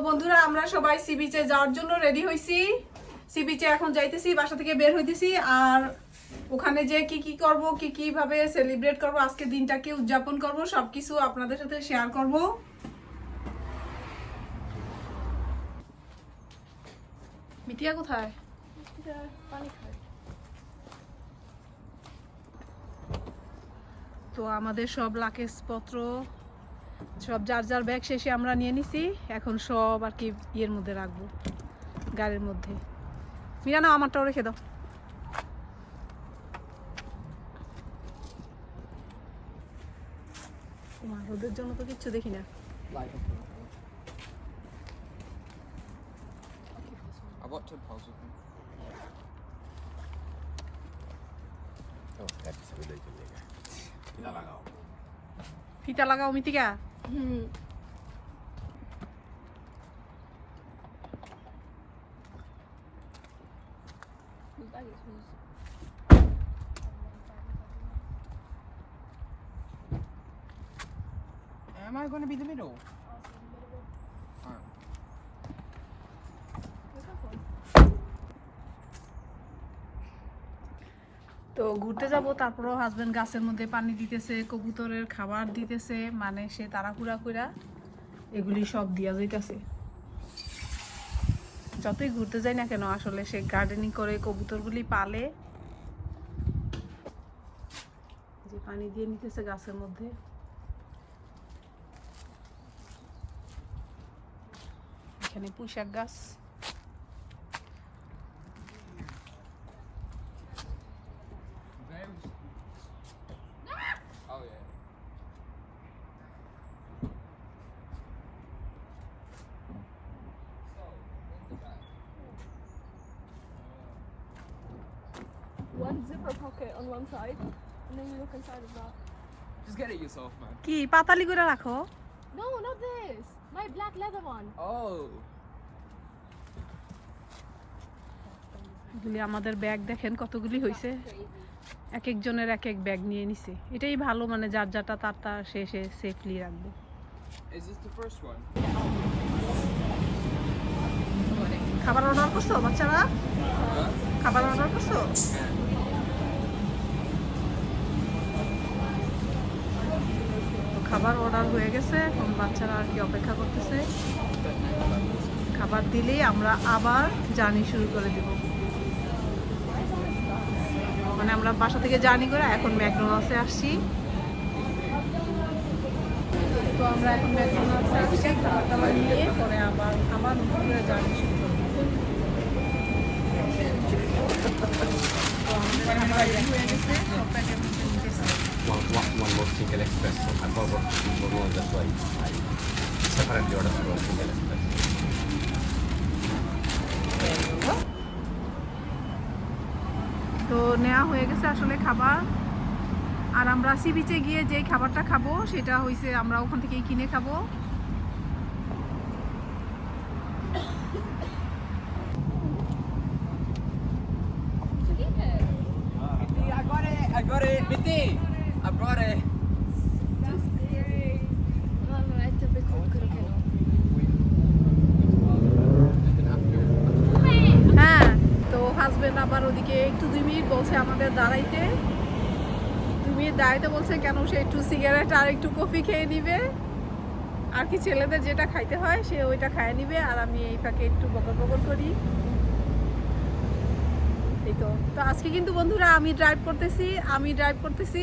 বন্ধুরা আমরা সবাই সি বিচে যাওয়ার জন্য রেডি হইছি। সি বিচে এখন যাইতেছি, বাসা থেকে বের হইতেছি। আর ওখানে যে কি কি করব, কি কিভাবে সেলিব্রেট করব, আজকে দিনটাকে উদযাপন করব, সবকিছু আপনাদের সাথে শেয়ার করব। মিটিয়া কোথায়? পানি খায়। তো আমাদের সব লাগেজ পত্র সব যার যার ব্যাগ শেষে আমরা নিয়ে নিছি। এখন সব আর কি ইয়ের মধ্যে রাখবো, গাড়ির মধ্যে। মিরা না, আমারটাও রেখে দাও। ওদের জন্য তো কিচ্ছু দেখি না। ফিতা লাগাও মিতিকা। Am I going to be the middle? তো ঘুরতে যাব, তারপরও হাজবেন্ড গাছের মধ্যে পানি দিতেছে, কবুতরের খাবার দিতেছে, মানে সে তাড়াহুড়া কইরা এগুলি সব দিয়া যাইতেছে। যতই ঘুরতে যাই না কেন, আসলে সে গার্ডেনিং করে কবুতরগুলি পালে। যে পানি দিয়ে নিতেছে গাছের মধ্যে। এখানে পুঁইশাক গাছ। Oh yeah. One zipper pocket on one side, and then you look inside of that. Just get it yourself, man. কি পাতালি করে রাখো? No, not this. My black leather one. Oh. এগুলি আমাদের ব্যাগ দেখেন কতগুলি হয়েছে। এক একজনের এক এক ব্যাগ নিয়ে নিছে। এটাই ভালো, মানে যার যারটা তারটা শেষে সেফলি রাখবো। Is this the first one? খাবার অর্ডার করছো বাচ্চারা? খাবার অর্ডার করছো? খাবার অর্ডার হয়ে গেছে, এখন বাচ্চারা আর কি অপেক্ষা করতেছে। খাবার দিলেই আমরা আবার জার্নি শুরু করে দেব। মানে আমরা বাসা থেকে জার্নি করে এখন ম্যাকডোনাল্ডসে আসছি। তো আমরা এখন ম্যাকডোনাল্ডসে আসছি, খাবার দাবার নিয়ে পরে আবার নতুন করে জার্নি শুরু করব। তো আমাদের খাবার রেডি হয়ে গেছে, সব প্যাকের মধ্যে নিতেছে। One more single espresso. I forgot to do one, that's why I separately ordered for one single espresso. তো নেওয়া হয়ে গেছে আসলে খাবার। আর আমরা সি বিচে গিয়ে যে খাবারটা খাবো সেটা হইছে আমরা ওখান থেকেই কিনে খাবো। I got it, Bitty. I brought it. Mamma, ett bekokare kan হ্যাঁ, তো হাজবেন্ড আবার ওদিকে একটু 2 মিনিট বলছে আমাদের দাঁড়াইতে। 2 মিনিট দাঁড়াইতে বলছে কেন, সে একটু সিগারেট আর একটু কফি খেয়ে নিবে। আর কি ছেলেদের যেটা খাইতে হয় সে ওইটা খায় নিবে, আর আমি এই ফাঁকে একটু বকর বকর করি। এই তো আজকে কিন্তু বন্ধুরা আমি ড্রাইভ করতেছি।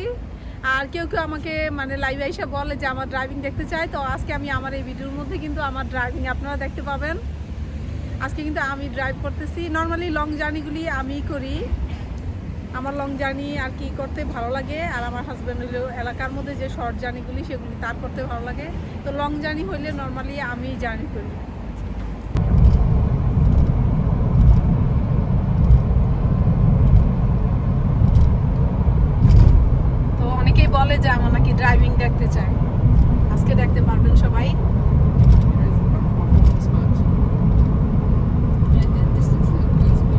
আর কেউ কেউ আমাকে মানে লাইভে এসে বলে যে আমার ড্রাইভিং দেখতে চায়। তো আজকে আমি আমার এই ভিডিওর মধ্যে কিন্তু আমার ড্রাইভিং আপনারা দেখতে পাবেন। আজকে কিন্তু আমি ড্রাইভ করতেছি। নর্মালি লং জার্নিগুলি আমি করি, আমার লং জার্নি আর কি করতে ভালো লাগে। আর আমার হাজব্যান্ড হইলেও এলাকার মধ্যে যে শর্ট জার্নিগুলি সেগুলি তার করতে ভালো লাগে। তো লং জার্নি হইলে নর্মালি আমি জার্নি করি। তো অনেকেই বলে যে আমার নাকি ড্রাইভিং দেখতে চায়। আজকে দেখতে পারবেন সবাই। This looks like crispy.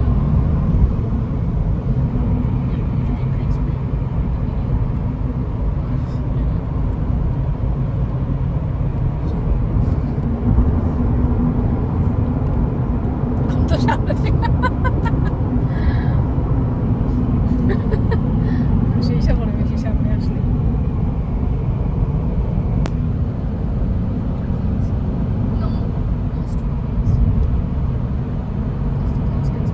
সামনে থেকে সেই সামনে বেশি সামনে আসলে No, most ones. Most gets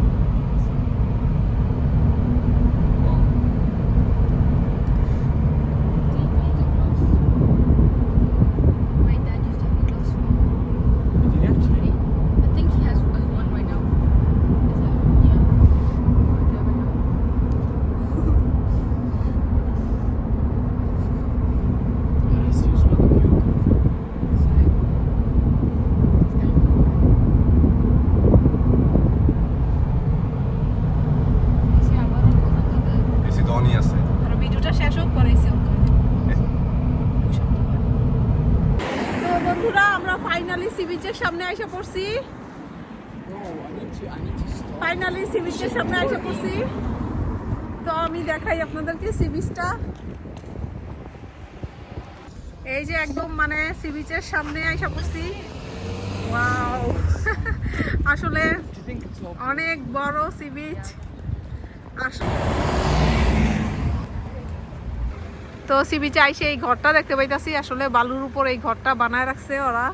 My dad used to have a glass one. Did you actually? I think he has one right now. Is it? Yeah. I never know. Yes, you smell the puke. বেশি দনই আছে আর ভিডিওটা শেষ হোক পরে save করে দেব। তো বন্ধুরা আমরা ফাইনালি সি বিচের সামনে এসে পড়ছি ফাইনালি সি বিচের সামনে এসে পড়ছি তো আমি দেখাই আপনাদেরকে সি বিচটা এই যে একদম মানে সি বিচের সামনে এসে পড়ছি ওয়াও আসলে অনেক বড় সি বিচ তো সি বিচে আইসে এই ঘরটা দেখতে পাইতাছি আসলে বালুর উপর এই ঘরটা বানায় রাখছে ওরা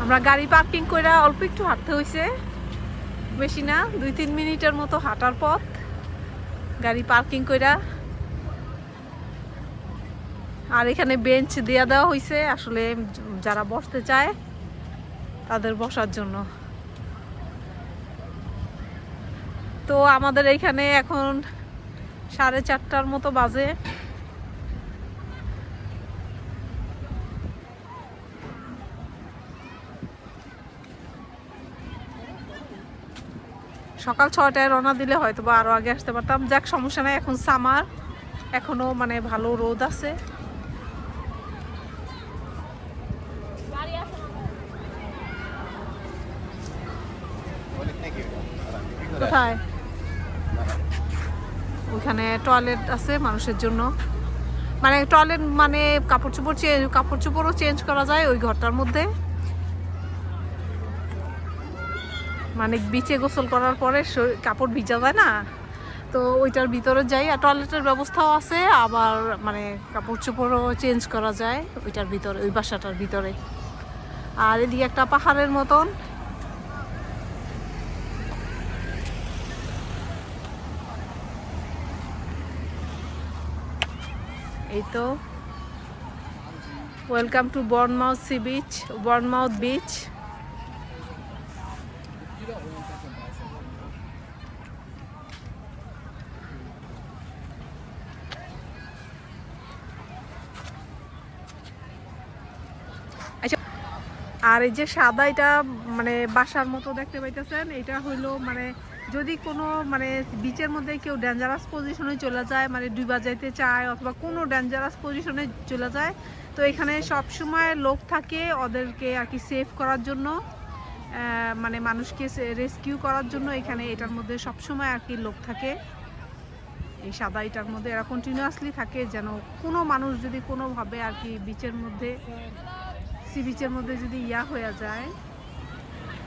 আমরা গাড়ি পার্কিং করে অল্প একটু হাঁটতে হয়েছে বেশি না 2-3 মিনিটের মতো হাঁটার পথ গাড়ি পার্কিং কইরা আর এখানে বেঞ্চ দিয়ে দেওয়া হয়েছে আসলে যারা বসতে চায় তাদের বসার জন্য তো আমাদের এইখানে এখন 4:30টার মতো বাজে সকাল 6টায় রওনা দিলে হয়তো বা আরো আগে আসতে পারতাম যাক সমস্যা নাই এখন সামার এখনো মানে ভালো রোদ আছে কোথায় ওইখানে টয়লেট আছে মানুষের জন্য মানে টয়লেট মানে কাপড় চোপড়ও চেঞ্জ করা যায় ওই ঘরটার মধ্যে মানে বিচে গোসল করার পরে কাপড় ভিজা যায় না তো ওইটার ভিতরে যাই আর টয়লেটের ব্যবস্থাও আছে আবার মানে কাপড় চোপড়ও চেঞ্জ করা যায় ওইটার ভিতরে ওই বাসাটার ভিতরে আর এদিকে একটা পাহাড়ের মতন এই তো welcome to Bournemouth sea beach Bournemouth beach আর এই যে সাদা এটা মানে বাসার মতো দেখতে পাইতেছেন এটা হইলো মানে যদি কোনো মানে বিচের মধ্যে কেউ ডেঞ্জারাস পজিশনে চলে যায় মানে ডুবা যাইতে চায় অথবা কোনো ডেঞ্জারাস পজিশনে চলে যায় তো এখানে সব সময় লোক থাকে ওদেরকে আর কি সেভ করার জন্য মানে মানুষকে রেস্কিউ করার জন্য এখানে এটার মধ্যে সব সময় আর কি লোক থাকে এই সাদা এটার মধ্যে এরা কন্টিনিউয়াসলি থাকে যেন কোনো মানুষ যদি কোনোভাবে আর কি বিচের মধ্যে সি বিচের মধ্যে যদি হয়ে যায়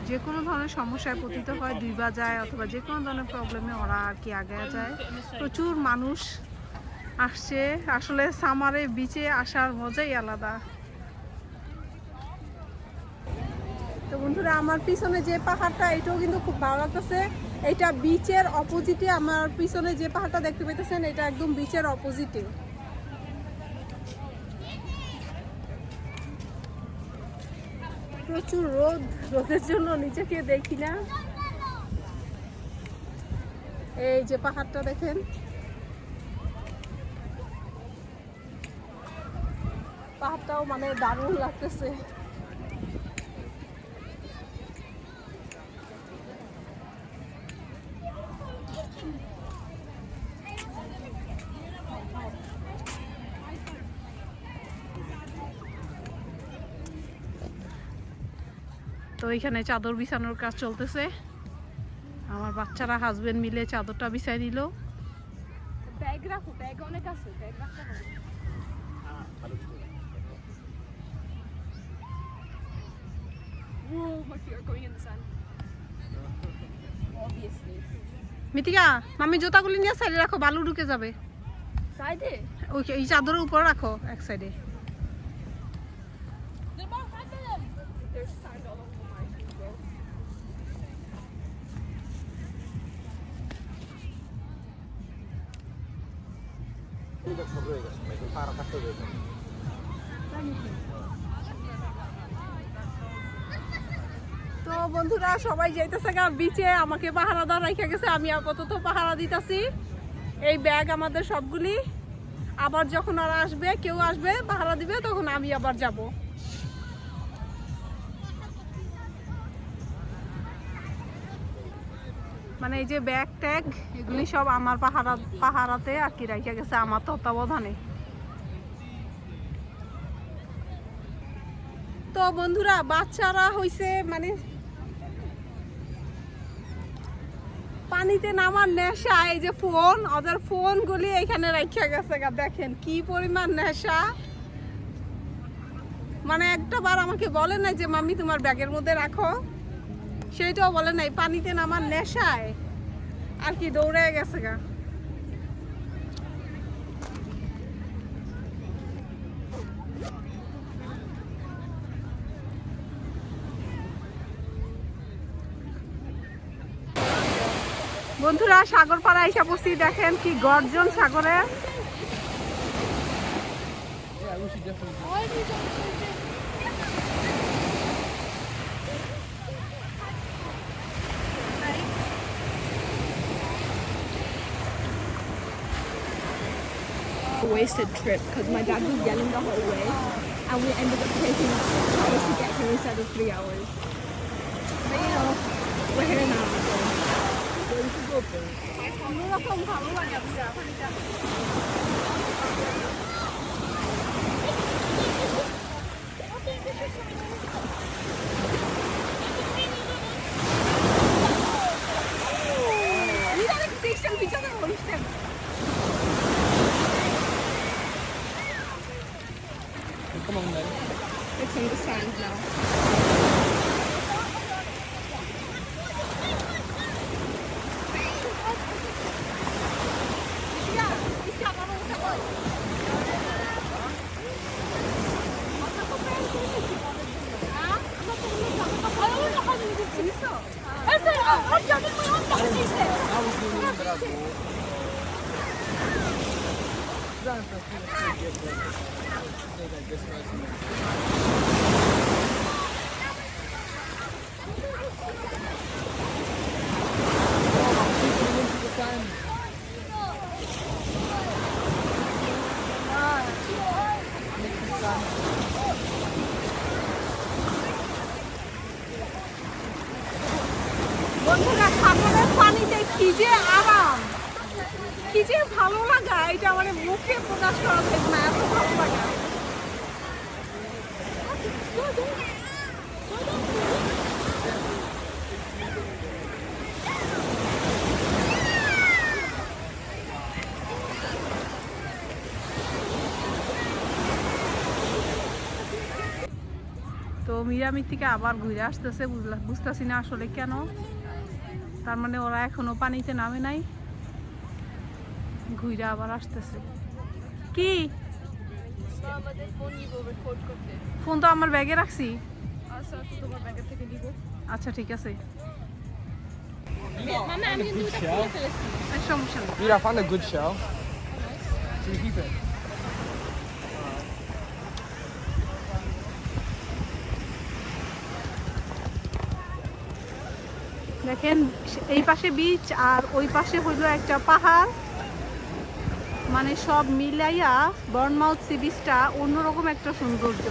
যে কোনো ধরনের সমস্যায় পতিত হয় ডুবা যায় অথবা যে কোনো ধরনের প্রবলেমে ওরা আর কি আগে যায় প্রচুর মানুষ আসছে আসলে সামারে বিচে আসার মজাই আলাদা তো বন্ধুরা আমার পিছনে যে পাহাড়টা এটাও কিন্তু খুব ভালো লাগতেছে এটা বিচের অপোজিটে আমার পিছনে যে পাহাড়টা দেখতে পাইতেছেন এটা একদম বিচের অপোজিটে প্রচুর রোদের জন্য নিচেকে দেখি না এই যে পাহাড়টা দেখেন পাহাড়টাও মানে দারুণ লাগতেছে তো এখানে চাদর বিছানোর কাজ চলতেছে আমার বাচ্চারা হাজবেন্ড মিলে চাদরটা বিছাই নিল ব্যাগ রাখো, ব্যাগ অনেক আছে, ব্যাগ রাখতে হবে। Whoa, my feet are going in the sand. Obviously. মিতিকা মামি জুতাগুলি নিয়ে সাইডে রাখো, বালু ঢুকে যাবে। সাইডে? ওই এই চাদরের উপর রাখো এক সাইডে। There's sand all over my feet, bro. তো বন্ধুরা সবাই যাইতেছে গা বিচে, আমাকে পাহারাদার রেখে গেছে, আমি আপাতত পাহারা দিতেছি। এই ব্যাগ আমাদের সবগুলি, আবার যখন আর আসবে কেউ আসবে পাহারা দিবে তখন আমি আবার যাব। মানে এই যে ব্যাগ ট্যাগ এগুলি সব আমার পাহারাতে আর কি রেখে গেছে, আমার তত্ত্বাবধানে। তো বন্ধুরা বাচ্চারা হইছে মানে পানিতে নামার নেশা, এই যে ফোন, ওদের ফোনগুলি এখানে রাখিয়া গেছে গা, দেখেন কি পরিমাণ নেশা। মানে একটা বার আমাকে বলে না যে মাম্মি তোমার ব্যাগের মধ্যে রাখো, সেইটাও বলে নাই, পানিতে নামার নেশায় আর কি দৌড়ে গেছে গা। বন্ধুরা সাগর পাড়া এসে পড়ছি, দেখেন কি গর্জন সাগরে। A wasted trip because my dad was yelling the whole way and we ended up taking 6 hours to get here instead of 3 hours. But you know, we're here now. অন্যরকম ভালো লাগে আপনারা পানিটা। Come on, man. It's in the sand now. বন্ধুরা সাগরের পানিতে কি যে আরাম, কি যে ভালো লাগা, এটা মানে মুখে প্রকাশ করা যায় না, এত ভালো লাগা। তো মিরামির থেকে আবার ঘুরে আসতেছে, বুঝতেছি না আসলে কেন। তার মানে ওরা এখনো পানিতে নামে নাই, ঘুরে আবার আসতেছে। কি আমাদের ফোন নিব রেকর্ড করতে। ফোন তো আমার ব্যাগে রাখছি। আচ্ছা তোমার ব্যাগের থেকে নিব। আচ্ছা ঠিক আছে, মামা আমি কিন্তু এটা খুলে ফেলেছি। আর সমস্যা নেই। Dude, I found a good shell. Should we keep it? দেখেন এই পাশে বিচ আর ওই পাশে হইলো একটা পাহাড়, মানে সব মিলাইয়া বর্নমাউথ সি বিচটা অন্যরকম একটা সৌন্দর্য।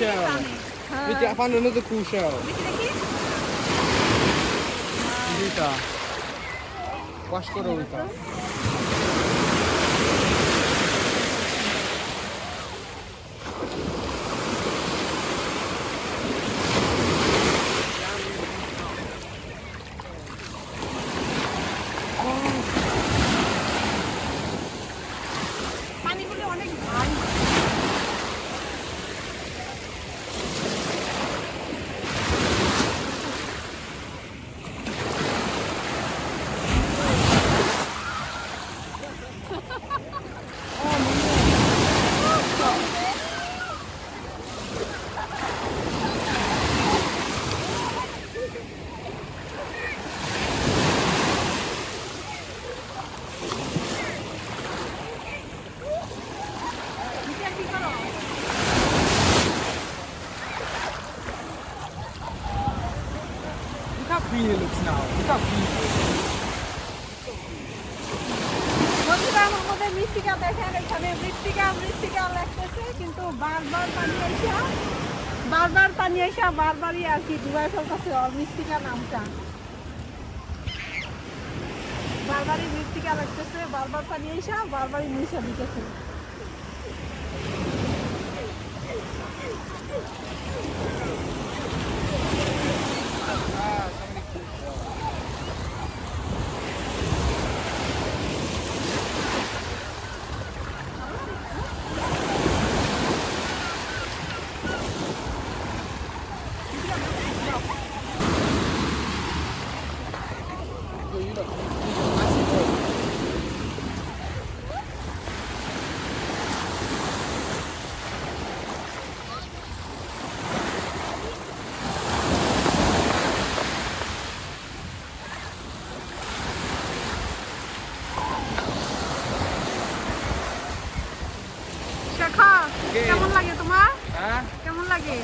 shell. হ্যাঁ। Vicky, I found another cool shell. দেখি দেখি Vita. Wash করো Vita. পানিগুলো অনেক ভারী। নিচে কি করো? Look how green it looks now. Look how green it is. বন্ধুরা আমার মধ্যে মৃত্তিকা দেখেন, এখানে মৃত্তিকা লাগতেছে, কিন্তু বারবার পানি আইসা বারবারই আর কি ডুবাই ফেলতেছে মৃত্তিকা নামটা। বারবারই মৃত্তিকা লাগতেছে, বারবার পানি আইসা বারবারই মুইসা দিতেছে। শেখা, কেমন লাগে তোমার? হ্যাঁ কেমন লাগে?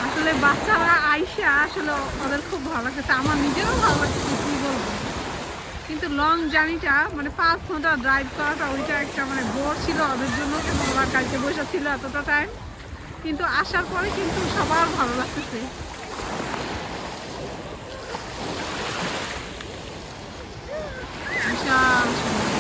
আসলে বাচ্চারা আইসা আসলে ওদের খুব ভালো লাগতেছে, আমার নিজেরও ভালো লাগতেছে, কি বলবো। কিন্তু লং জার্নিটা মানে 5 ঘন্টা ড্রাইভ করাটা ওইটা একটা মানে বোর ছিল ওদের জন্য, কিন্তু ওরা গাড়িতে বসে ছিল এতটা টাইম, কিন্তু আসার পরে কিন্তু সবার ভালো লাগতেছে। বিশাল সুন্দর।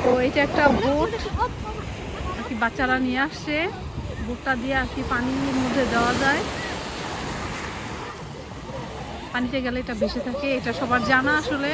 তো এটা একটা বোট আর কি, বাচ্চারা নিয়ে আসছে, বোটটা দিয়ে আর কি পানির মধ্যে দেওয়া যায়, পানিতে গেলে এটা ভেসে থাকে, এটা সবার জানা আসলে।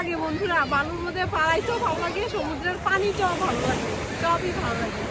লাগে বন্ধুরা, বালুর মধ্যে পাড়াইতেও ভালো লাগে, সমুদ্রের পানিটাও ভালো লাগে, সবই ভালো লাগে।